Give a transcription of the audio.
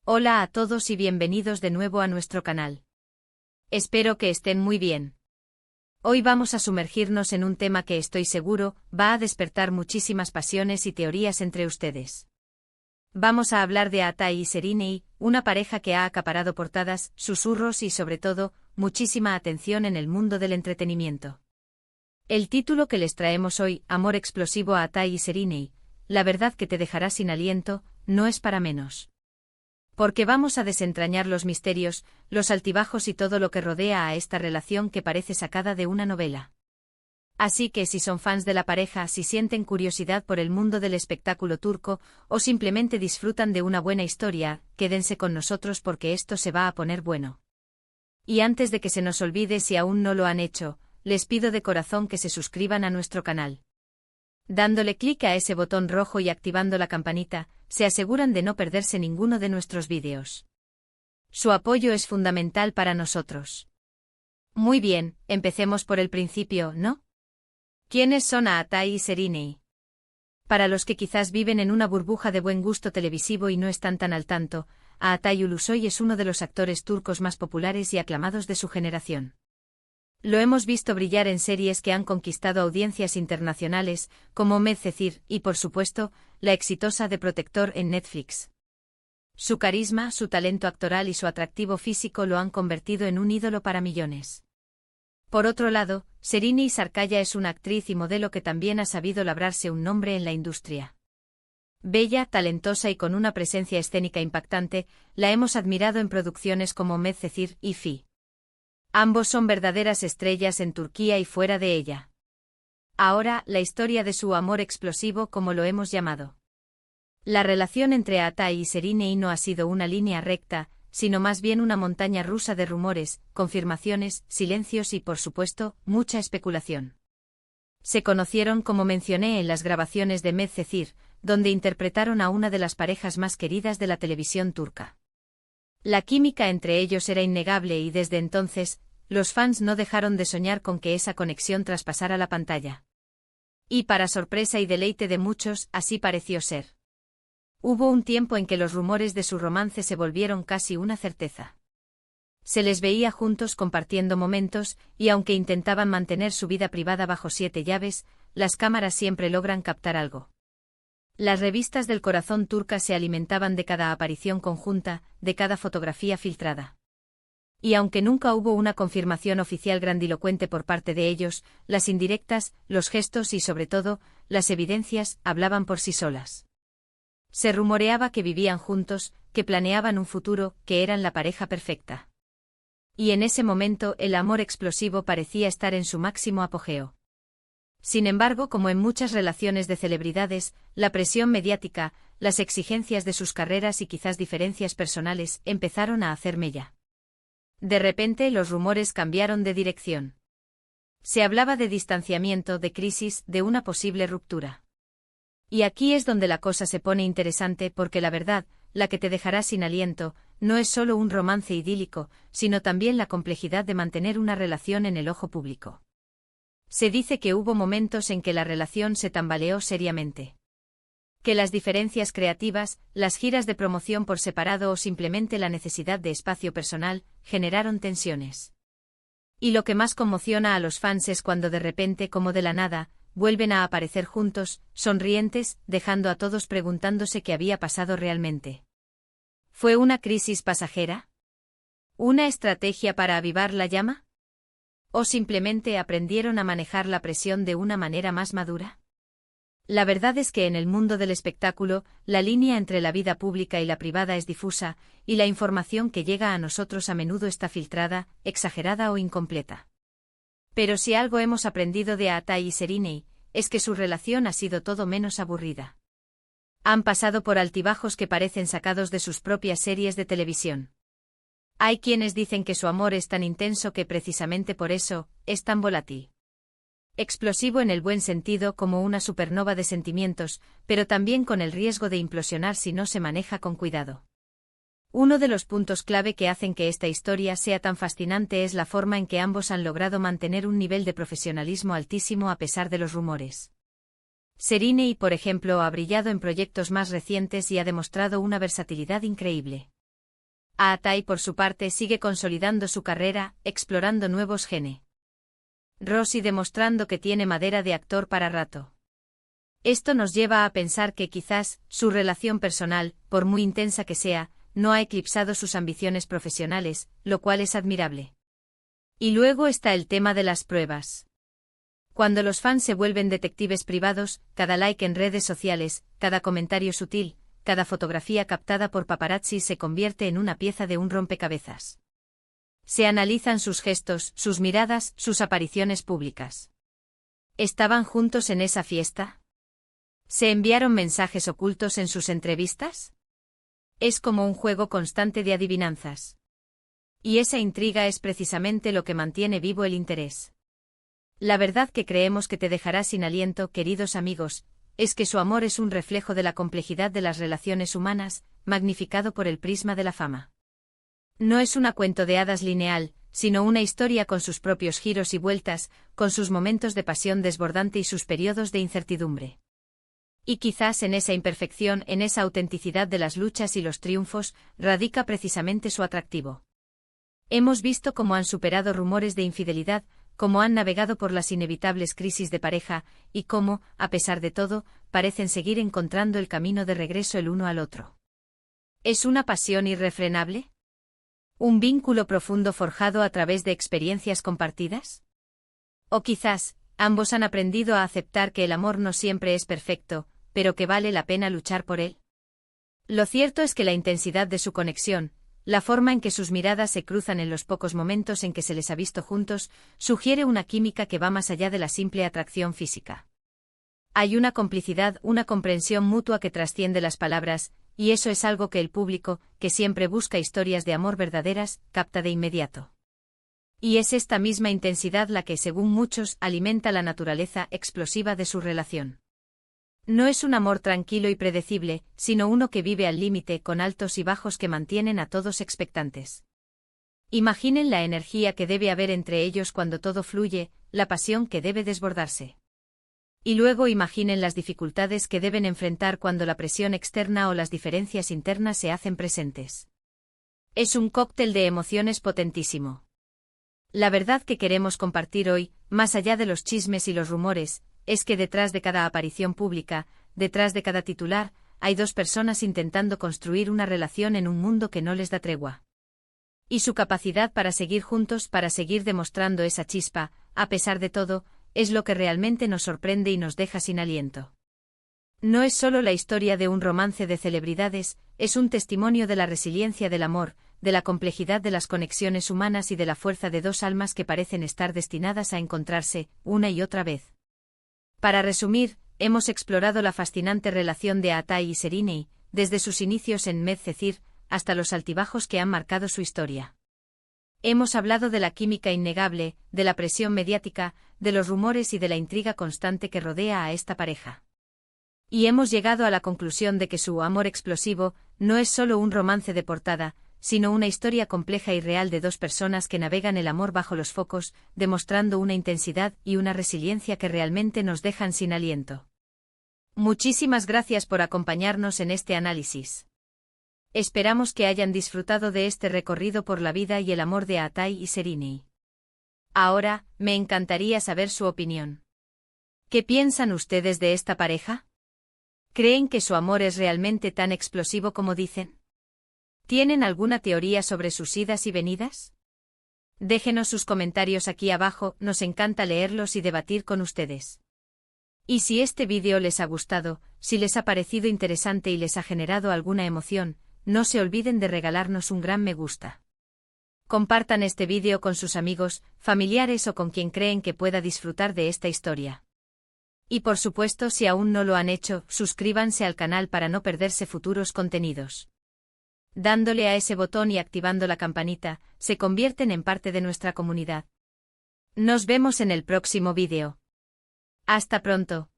Hola a todos y bienvenidos de nuevo a nuestro canal. Espero que estén muy bien. Hoy vamos a sumergirnos en un tema que estoy seguro va a despertar muchísimas pasiones y teorías entre ustedes. Vamos a hablar de Atai y Serinei, una pareja que ha acaparado portadas, susurros y sobre todo, muchísima atención en el mundo del entretenimiento. El título que les traemos hoy, Amor explosivo a Atai y Serinei, la verdad que te dejará sin aliento, no es para menos. Porque vamos a desentrañar los misterios, los altibajos y todo lo que rodea a esta relación que parece sacada de una novela. Así que si son fans de la pareja, si sienten curiosidad por el mundo del espectáculo turco, o simplemente disfrutan de una buena historia, quédense con nosotros porque esto se va a poner bueno. Y antes de que se nos olvide, si aún no lo han hecho, les pido de corazón que se suscriban a nuestro canal. Dándole clic a ese botón rojo y activando la campanita, se aseguran de no perderse ninguno de nuestros vídeos. Su apoyo es fundamental para nosotros. Muy bien, empecemos por el principio, ¿no? ¿Quiénes son Atai y Serinei? Para los que quizás viven en una burbuja de buen gusto televisivo y no están tan al tanto, Atai Ulusoy es uno de los actores turcos más populares y aclamados de su generación. Lo hemos visto brillar en series que han conquistado audiencias internacionales, como Medcezir y, por supuesto, la exitosa The Protector en Netflix. Su carisma, su talento actoral y su atractivo físico lo han convertido en un ídolo para millones. Por otro lado, Serinei Sarkaya es una actriz y modelo que también ha sabido labrarse un nombre en la industria. Bella, talentosa y con una presencia escénica impactante, la hemos admirado en producciones como Medcezir y Fi. Ambos son verdaderas estrellas en Turquía y fuera de ella. Ahora, la historia de su amor explosivo, como lo hemos llamado. La relación entre Atai y Serinei no ha sido una línea recta, sino más bien una montaña rusa de rumores, confirmaciones, silencios y, por supuesto, mucha especulación. Se conocieron, como mencioné, en las grabaciones de Medcezir, donde interpretaron a una de las parejas más queridas de la televisión turca. La química entre ellos era innegable y desde entonces, los fans no dejaron de soñar con que esa conexión traspasara la pantalla. Y para sorpresa y deleite de muchos, así pareció ser. Hubo un tiempo en que los rumores de su romance se volvieron casi una certeza. Se les veía juntos compartiendo momentos, y aunque intentaban mantener su vida privada bajo 7 llaves, las cámaras siempre logran captar algo. Las revistas del corazón turcas se alimentaban de cada aparición conjunta, de cada fotografía filtrada. Y aunque nunca hubo una confirmación oficial grandilocuente por parte de ellos, las indirectas, los gestos y sobre todo, las evidencias, hablaban por sí solas. Se rumoreaba que vivían juntos, que planeaban un futuro, que eran la pareja perfecta. Y en ese momento el amor explosivo parecía estar en su máximo apogeo. Sin embargo, como en muchas relaciones de celebridades, la presión mediática, las exigencias de sus carreras y quizás diferencias personales empezaron a hacer mella. De repente los rumores cambiaron de dirección. Se hablaba de distanciamiento, de crisis, de una posible ruptura. Y aquí es donde la cosa se pone interesante porque la verdad, la que te dejará sin aliento, no es solo un romance idílico, sino también la complejidad de mantener una relación en el ojo público. Se dice que hubo momentos en que la relación se tambaleó seriamente. Que las diferencias creativas, las giras de promoción por separado o simplemente la necesidad de espacio personal, generaron tensiones. Y lo que más conmociona a los fans es cuando de repente, como de la nada, vuelven a aparecer juntos, sonrientes, dejando a todos preguntándose qué había pasado realmente. ¿Fue una crisis pasajera? ¿Una estrategia para avivar la llama? ¿O simplemente aprendieron a manejar la presión de una manera más madura? La verdad es que en el mundo del espectáculo, la línea entre la vida pública y la privada es difusa, y la información que llega a nosotros a menudo está filtrada, exagerada o incompleta. Pero si algo hemos aprendido de Atai y Serinei, es que su relación ha sido todo menos aburrida. Han pasado por altibajos que parecen sacados de sus propias series de televisión. Hay quienes dicen que su amor es tan intenso que precisamente por eso, es tan volátil. Explosivo en el buen sentido como una supernova de sentimientos, pero también con el riesgo de implosionar si no se maneja con cuidado. Uno de los puntos clave que hacen que esta historia sea tan fascinante es la forma en que ambos han logrado mantener un nivel de profesionalismo altísimo a pesar de los rumores. Serinei, por ejemplo, ha brillado en proyectos más recientes y ha demostrado una versatilidad increíble. Atai, por su parte, sigue consolidando su carrera, explorando nuevos genes. Rosie demostrando que tiene madera de actor para rato. Esto nos lleva a pensar que quizás, su relación personal, por muy intensa que sea, no ha eclipsado sus ambiciones profesionales, lo cual es admirable. Y luego está el tema de las pruebas. Cuando los fans se vuelven detectives privados, cada like en redes sociales, cada comentario sutil, cada fotografía captada por paparazzi se convierte en una pieza de un rompecabezas. Se analizan sus gestos, sus miradas, sus apariciones públicas. ¿Estaban juntos en esa fiesta? ¿Se enviaron mensajes ocultos en sus entrevistas? Es como un juego constante de adivinanzas. Y esa intriga es precisamente lo que mantiene vivo el interés. La verdad que creemos que te dejará sin aliento, queridos amigos, es que su amor es un reflejo de la complejidad de las relaciones humanas, magnificado por el prisma de la fama. No es una cuento de hadas lineal, sino una historia con sus propios giros y vueltas, con sus momentos de pasión desbordante y sus periodos de incertidumbre. Y quizás en esa imperfección, en esa autenticidad de las luchas y los triunfos, radica precisamente su atractivo. Hemos visto cómo han superado rumores de infidelidad, cómo han navegado por las inevitables crisis de pareja, y cómo, a pesar de todo, parecen seguir encontrando el camino de regreso el uno al otro. ¿Es una pasión irrefrenable? ¿Un vínculo profundo forjado a través de experiencias compartidas? O quizás, ambos han aprendido a aceptar que el amor no siempre es perfecto, pero que vale la pena luchar por él. Lo cierto es que la intensidad de su conexión, la forma en que sus miradas se cruzan en los pocos momentos en que se les ha visto juntos, sugiere una química que va más allá de la simple atracción física. Hay una complicidad, una comprensión mutua que trasciende las palabras, y eso es algo que el público, que siempre busca historias de amor verdaderas, capta de inmediato. Y es esta misma intensidad la que, según muchos, alimenta la naturaleza explosiva de su relación. No es un amor tranquilo y predecible, sino uno que vive al límite, con altos y bajos que mantienen a todos expectantes. Imaginen la energía que debe haber entre ellos cuando todo fluye, la pasión que debe desbordarse. Y luego imaginen las dificultades que deben enfrentar cuando la presión externa o las diferencias internas se hacen presentes. Es un cóctel de emociones potentísimo. La verdad que queremos compartir hoy, más allá de los chismes y los rumores, es que detrás de cada aparición pública, detrás de cada titular, hay dos personas intentando construir una relación en un mundo que no les da tregua. Y su capacidad para seguir juntos, para seguir demostrando esa chispa, a pesar de todo, es lo que realmente nos sorprende y nos deja sin aliento. No es solo la historia de un romance de celebridades, es un testimonio de la resiliencia del amor, de la complejidad de las conexiones humanas y de la fuerza de dos almas que parecen estar destinadas a encontrarse, una y otra vez. Para resumir, hemos explorado la fascinante relación de Atai y Serinei, desde sus inicios en Medcezir, hasta los altibajos que han marcado su historia. Hemos hablado de la química innegable, de la presión mediática, de los rumores y de la intriga constante que rodea a esta pareja. Y hemos llegado a la conclusión de que su amor explosivo no es solo un romance de portada, sino una historia compleja y real de dos personas que navegan el amor bajo los focos, demostrando una intensidad y una resiliencia que realmente nos dejan sin aliento. Muchísimas gracias por acompañarnos en este análisis. Esperamos que hayan disfrutado de este recorrido por la vida y el amor de Atai y Serinei. Ahora, me encantaría saber su opinión. ¿Qué piensan ustedes de esta pareja? ¿Creen que su amor es realmente tan explosivo como dicen? ¿Tienen alguna teoría sobre sus idas y venidas? Déjenos sus comentarios aquí abajo, nos encanta leerlos y debatir con ustedes. Y si este vídeo les ha gustado, si les ha parecido interesante y les ha generado alguna emoción, no se olviden de regalarnos un gran me gusta. Compartan este vídeo con sus amigos, familiares o con quien creen que pueda disfrutar de esta historia. Y por supuesto, si aún no lo han hecho, suscríbanse al canal para no perderse futuros contenidos. Dándole a ese botón y activando la campanita, se convierten en parte de nuestra comunidad. Nos vemos en el próximo vídeo. Hasta pronto.